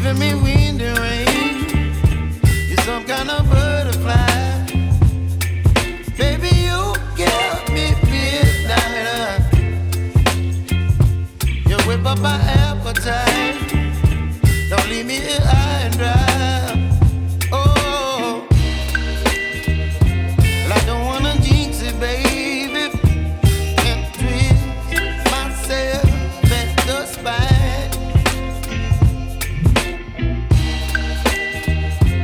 giving me wind and rain. You're some kind of butterfly. Baby, you give me midnight. You whip up my appetite. Don't leave me here high and dry. Oh, well, I don't wanna jinx it, baby, and twist myself at the spine.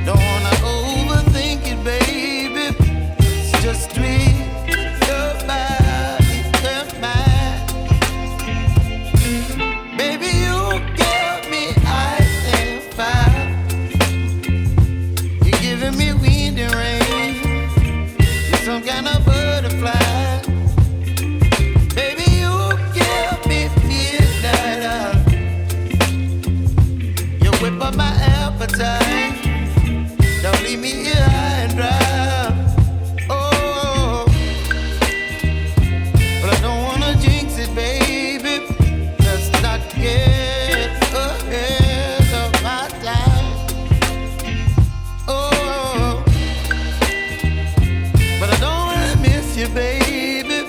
Don't wanna overthink it, baby. It's just twist your body and mine. Baby, you give me ice and fire. You're giving me wind and rain. You're some kind of butterfly. Baby, you give me midnight. You whip up my appetite. Don't leave me here high and dry. Oh, but I don't wanna jinx it, baby. Let's not get ahead of my time. Oh, but I don't wanna miss you, baby.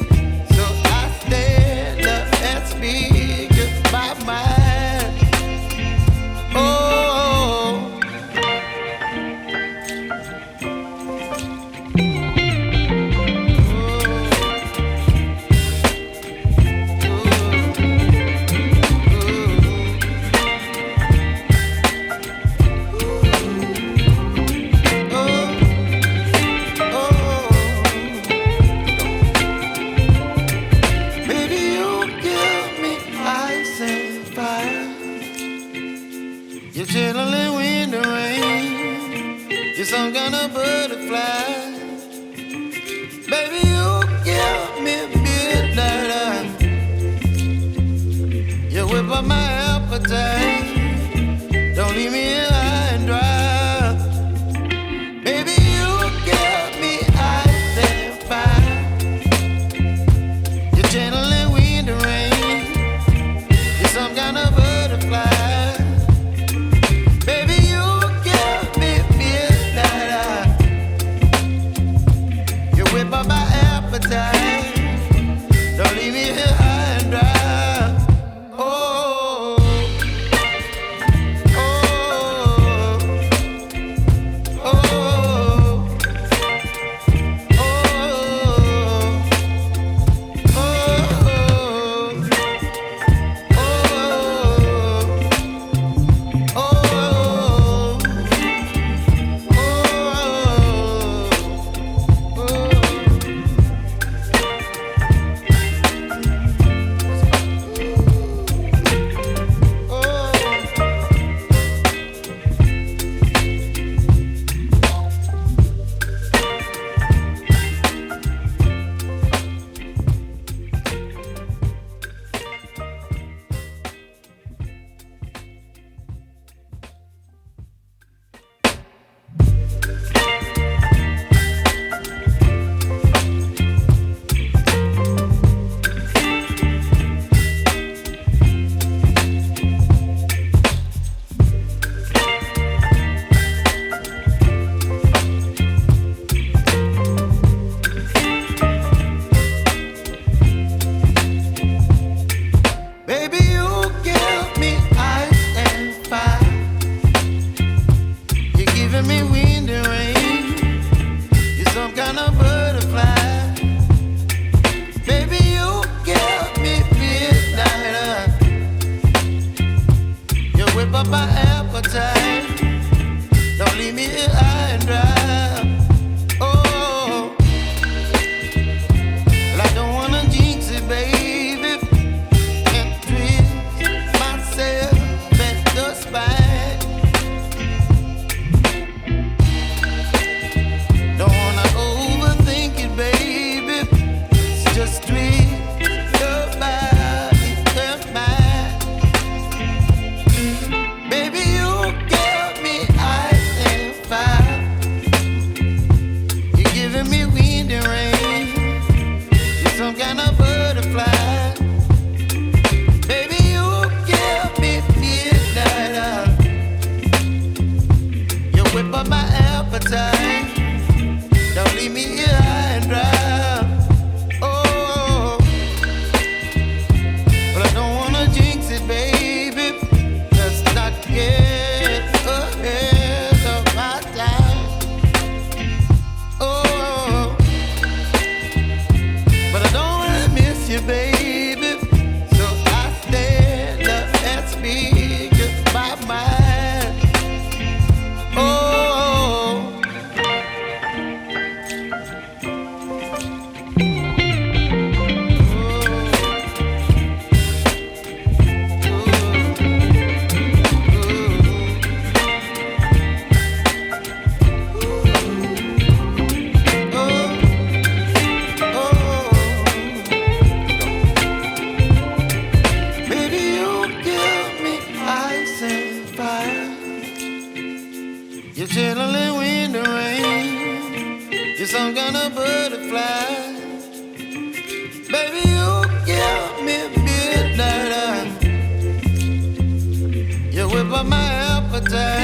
So I stand up and speak my mind. Oh. Baby, you give me ice and fire. You're chilling wind and rain. You're some kind of butterfly. Baby, you give me midnight. You whip up my appetite. Don't leave me here high and dry. Baby, you give me ice and fire. You're channeling wind and rain. You're some kind of butterfly. Baby, you give me midnight. You whip up my appetite. Don't leave me here high and dry. Oh, oh, oh, oh, baby, you give me ice and fire. You're giving me wind and rain. You're some kind of butterfly. Baby, you give me midnight. You whip up my appetite. Don't leave me here high and dry. Oh, well, I don't wanna jinx it, baby, and twist myself at the spine. Don't wanna overthink it, baby. It's just twist your body and mine. Baby, you give me ice and fire. You're chilling in the rain. You're some kind of butterfly. Baby, you give me midnight. You whip up my appetite.